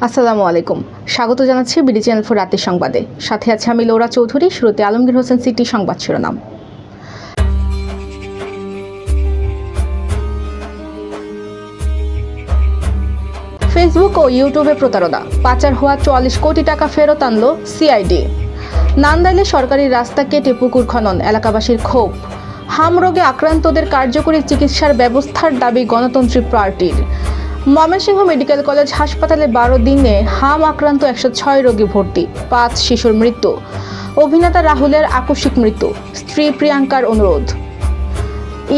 আসসালামু আলাইকুম। স্বাগত জানাচ্ছি বিডি চ্যানেল ফর রাতের সংবাদে। সাথে আছে আমি লৌরা চৌধুরী। শুরুতে আলমগীর হোসেন সিটি সংবাদ শিরোনাম। ফেসবুক ও ইউটিউবে প্রতারণা, পাচার হওয়া ৪৪ কোটি টাকা ফেরত আনলো সিআইডি। নান্দাইলে সরকারি রাস্তা কেটে পুকুর খনন, এলাকাবাসীর ক্ষোভ। হাম রোগে আক্রান্তদের কার্যকরী চিকিৎসার ব্যবস্থার দাবি গণতন্ত্রী পার্টির। ময়মনসিংহ মেডিকেল কলেজ হাসপাতালে ১২ দিনে হাম আক্রান্ত ১০৬ রোগী ভর্তি, ৫ শিশুর মৃত্যু। অভিনেতা রাহুলের আকস্মিক মৃত্যু, স্ত্রী প্রিয়াঙ্কার অনুরোধ।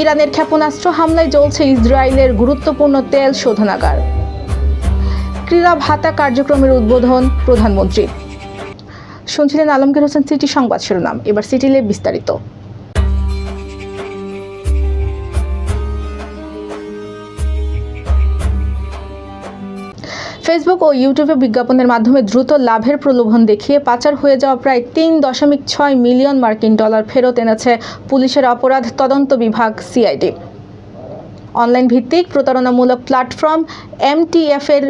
ইরানের ক্ষেপণাস্ত্র হামলায় জ্বলছে ইসরায়েলের গুরুত্বপূর্ণ তেল শোধনাগার। ক্রীড়া ভাতা কার্যক্রমের উদ্বোধন প্রধানমন্ত্রী। শুনছিলেন আলমগীর হোসেন সিটি সংবাদ শিরোনাম। এবার সিটিলে বিস্তারিত। ফেসবুক ও ইউটিউবে বিজ্ঞাপনের মাধ্যমে দ্রুত লাভের প্রলোভন দেখিয়ে পাচার হয়ে যাওয়া প্রায় ৩.৬ মিলিয়ন মার্কিন ডলার ফেরত এনেছে পুলিশের অপরাধ তদন্ত বিভাগ সিআইডি। অনলাইন ভিত্তিক প্রতারণামূলক প্ল্যাটফর্ম এমটিএফ-এর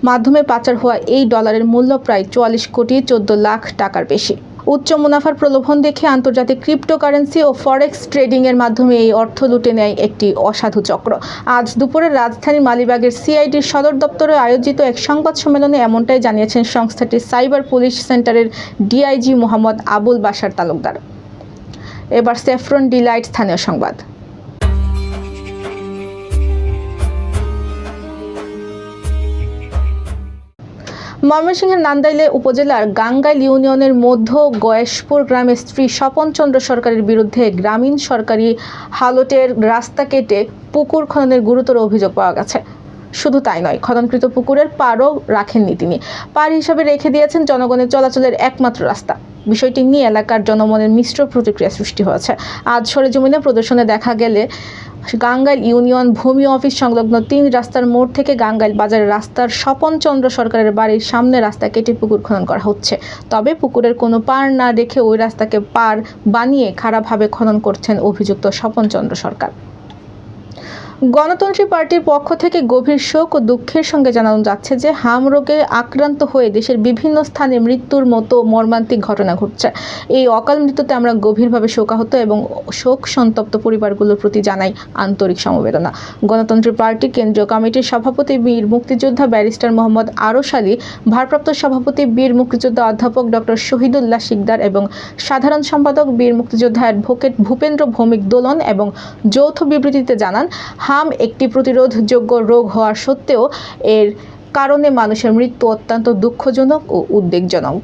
মাধ্যমে পাচার হওয়া এই ডলারের মূল্য প্রায় ৪৪ কোটি ১৪ লাখ টাকার বেশি। উচ্চ মুনাফার প্রলোভন দেখে আন্তর্জাতিক ক্রিপ্টোকারেন্সি ও ফরেক্স ট্রেডিংয়ের মাধ্যমে এই অর্থ লুটে নেয় একটি অসাধু চক্র। আজ দুপুরে রাজধানীর মালিবাগের সিআইডির সদর দপ্তরে আয়োজিত এক সংবাদ সম্মেলনে এমনটাই জানিয়েছেন সংস্থাটির সাইবার পুলিশ সেন্টারের ডিআইজি মোহাম্মদ আবুল বাশার তালুকদার। এবার স্যাফরন ডিলাইট স্থানীয় সংবাদ। ময়মনসিংহের নান্দাইলে উপজেলার গাঙ্গাইল ইউনিয়নের মধ্য গয়েশপুর গ্রামের স্ত্রী স্বপন চন্দ্র সরকারের বিরুদ্ধে গ্রামীণ সরকারি হালটের রাস্তা কেটে পুকুর খননের গুরুতর অভিযোগ পাওয়া গেছে। শুধু তাই নয়, খননকৃত পুকুরের পাড়ও রাখেননি তিনি, পাড় হিসাবে রেখে দিয়েছেন জনগণের চলাচলের একমাত্র রাস্তা। বিষয়টি নিয়ে এলাকার জনমনের মিশ্র প্রতিক্রিয়া সৃষ্টি হয়েছে। আজ সরেজমিনে প্রদর্শনে দেখা গেলে গাঙ্গাইল ইউনিয়ন ভূমি অফিস সংলগ্ন ৩ রাস্তার মোড় থেকে গাঙ্গাইল বাজারের রাস্তার স্বপন চন্দ্র সরকারের বাড়ির সামনে রাস্তা কেটে পুকুর খনন করা হচ্ছে। তবে পুকুরের কোনো পাড় না রেখে ওই রাস্তাকে পাড় বানিয়ে খারাপভাবে খনন করছেন অভিযুক্ত স্বপন চন্দ্র সরকার। গণতন্ত্রী পার্টির পক্ষ থেকে গভীর শোক ও দুঃখের সঙ্গে জানানো যাচ্ছে যে হাম রোগে আক্রান্ত হয়ে দেশের বিভিন্ন স্থানে মৃত্যুর মতো মর্মান্তিক ঘটনা ঘটছে। এই অকাল মৃত্যুতে আমরা গভীরভাবে শোকাহত এবং শোক সন্তপ্ত পরিবারগুলোর প্রতি জানাই আন্তরিক সমবেদনা। গণতন্ত্রী পার্টি কেন্দ্রীয় কমিটির সভাপতি বীর মুক্তিযোদ্ধা ব্যারিস্টার মোহাম্মদ আরশ আলী, ভারপ্রাপ্ত সভাপতি বীর মুক্তিযোদ্ধা অধ্যাপক ডক্টর শহীদুল্লাহ শিকদার এবং সাধারণ সম্পাদক বীর মুক্তিযোদ্ধা অ্যাডভোকেট ভূপেন্দ্র ভৌমিক দোলন এবং যৌথ বিবৃতিতে জানান, হাম একটি প্রতিরোধযোগ্য রোগ হওয়ার সত্ত্বেও এর কারণে মানুষের মৃত্যু অত্যন্ত দুঃখজনক ও উদ্বেগজনক।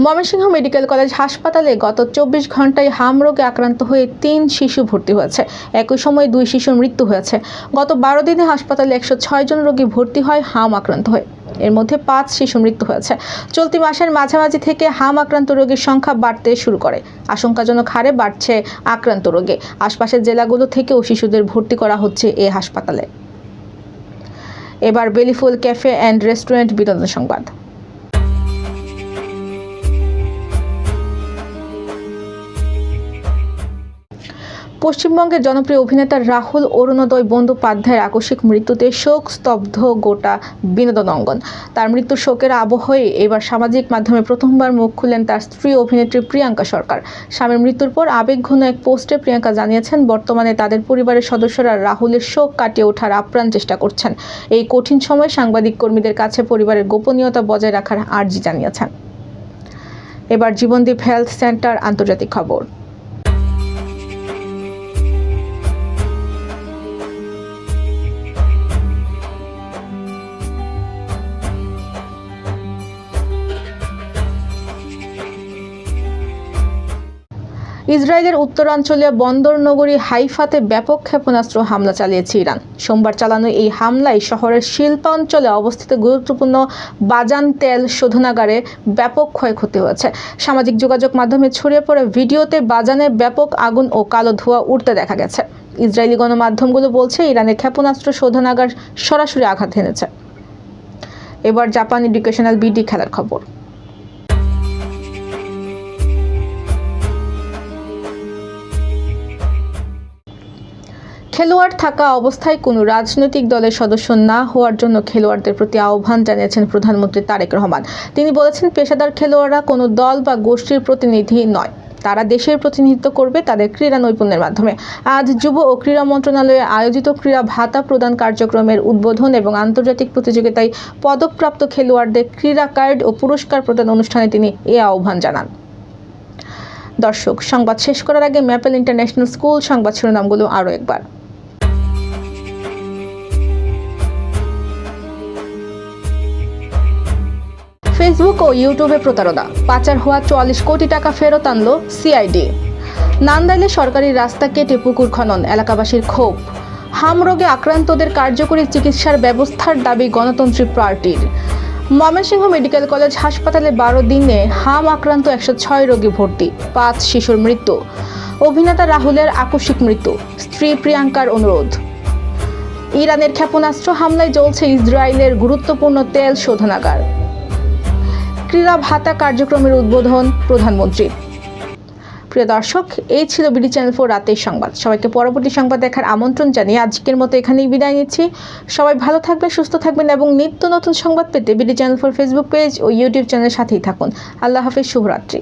ময়মনসিংহ মেডিকেল কলেজ হাসপাতালে গত ২৪ ঘন্টায় হাম রোগে আক্রান্ত হয়ে ৩ শিশু ভর্তি হয়েছে। একই সময়ে ২ শিশুর মৃত্যু হয়েছে। গত ১২ দিনে হাসপাতালে ১০৬ জন রোগী ভর্তি হয় হাম আক্রান্ত হয়ে। এর মধ্যে ৫ শিশু মৃত্যু হয়েছে। চলতি মাসের মাঝামাঝি থেকে হাম আক্রান্ত রোগীর সংখ্যা বাড়তে শুরু করে। আশঙ্কাজনক হারে বাড়ছে আক্রান্ত রোগে। আশপাশের জেলাগুলো থেকেও শিশুদের ভর্তি করা হচ্ছে এ হাসপাতালে। এবার বেলিফুল ক্যাফে অ্যান্ড রেস্টুরেন্ট বিনোদন সংবাদ। পশ্চিমবঙ্গের জনপ্রিয় অভিনেতা রাহুল অরুণোদয় বন্দ্যোপাধ্যায়ের আকস্মিক মৃত্যুতে শোক স্তব্ধ গোটা বিনোদন অঙ্গন। তার মৃত্যুর শোকের আবহে এবার সামাজিক মাধ্যমে প্রথমবার মুখ খুললেন তার স্ত্রী অভিনেত্রী প্রিয়াঙ্কা সরকার। স্বামীর মৃত্যুর পর আবেগঘন এক পোস্টে প্রিয়াঙ্কা জানিয়েছেন, বর্তমানে তাদের পরিবারের সদস্যরা রাহুলের শোক কাটিয়ে ওঠার আপ্রাণ চেষ্টা করছেন। এই কঠিন সময়ে সাংবাদিক কর্মীদের কাছে পরিবারের গোপনীয়তা বজায় রাখার আর্জি জানিয়েছেন। এবার জীবনদীপ হেলথ সেন্টার আন্তর্জাতিক খবর। ইসরায়েলের উত্তরাঞ্চলীয় বন্দর নগরী হাইফাতে ব্যাপক ক্ষেপণাস্ত্র হামলা চালিয়েছে ইরান। সোমবার চালানো এই হামলায় শহরের শিল্পাঞ্চলে অবস্থিত গুরুত্বপূর্ণ বাজান তেল শোধনাগারে ব্যাপক ক্ষয়ক্ষতি হয়েছে। সামাজিক যোগাযোগ মাধ্যমে ছড়িয়ে পড়ে ভিডিওতে বাজানে ব্যাপক আগুন ও কালো ধোঁয়া উঠতে দেখা গেছে। ইসরায়েলি গণমাধ্যমগুলো বলছে, ইরানের ক্ষেপণাস্ত্র শোধনাগার সরাসরি আঘাত হেনেছে। এবার জাপান এডুকেশনাল বিডি খেলার খবর। খেলোয়াড় থাকা অবস্থায় কোনো রাজনৈতিক দলের সদস্য না হওয়ার জন্য খেলোয়াড়দের প্রতি আহ্বান জানিয়েছেন প্রধানমন্ত্রী তারেক রহমান। তিনি বলেছেন, পেশাদার খেলোয়াড়রা কোনো দল বা গোষ্ঠীর প্রতিনিধি নয়, তারা দেশের প্রতিনিধিত্ব করবে তাদের ক্রীড়া নৈপুণ্যের মাধ্যমে। আজ যুব ও ক্রীড়া মন্ত্রণালয়ে আয়োজিত ক্রীড়া ভাতা প্রদান কার্যক্রমের উদ্বোধন এবং আন্তর্জাতিক প্রতিযোগিতায় পদকপ্রাপ্ত খেলোয়াড়দের ক্রীড়া কার্ড ও পুরস্কার প্রদান অনুষ্ঠানে তিনি এ আহ্বান জানান। দর্শক, সংবাদ শেষ করার আগে ম্যাপেল ইন্টারন্যাশনাল স্কুল সংবাদ শিরোনামগুলো আরও একবার। ফেসবুক ও ইউটিউবে প্রতারণা, পাচার হওয়া 44 কোটি টাকা ফেরত আনলো সিআইডি। নান্দাইলে সরকারি রাস্তা কেটে পুকুর খনন, এলাকাবাসীর ক্ষোভ। হাম রোগে আক্রান্তদের কার্যকরী চিকিৎসার ব্যবস্থার দাবি গণতন্ত্রী পার্টির। ময়মনসিংহ মেডিকেল কলেজ হাসপাতালে 12 দিনে হাম আক্রান্ত 106 রোগী ভর্তি, 5 শিশুর মৃত্যু। অভিনেতা রাহুলের আকস্মিক মৃত্যু, স্ত্রী প্রিয়াঙ্কার অনুরোধ। ইরানের ক্ষেপণাস্ত্র হামলায় জ্বলছে ইসরায়েলের গুরুত্বপূর্ণ তেল শোধনাগার। ক্রীড়া ভাতা কার্যক্রমের উদ্বোধন প্রধানমন্ত্রীর। প্রিয় দর্শক, এই ছিল বিডি চ্যানেল 4 রাতের সংবাদ। সবাইকে পরবর্তী সংবাদ দেখার আমন্ত্রণ জানিয়ে আজকের মতো এখানেই বিদায় নিচ্ছি। সবাই ভালো থাকবেন, সুস্থ থাকবেন এবং নিত্য নতুন সংবাদ পেতে বিডি চ্যানেল 4 ফেসবুক পেজ ও ইউটিউব চ্যানেলের সাথেই থাকুন। আল্লাহ হাফেজ, শুভরাত্রি।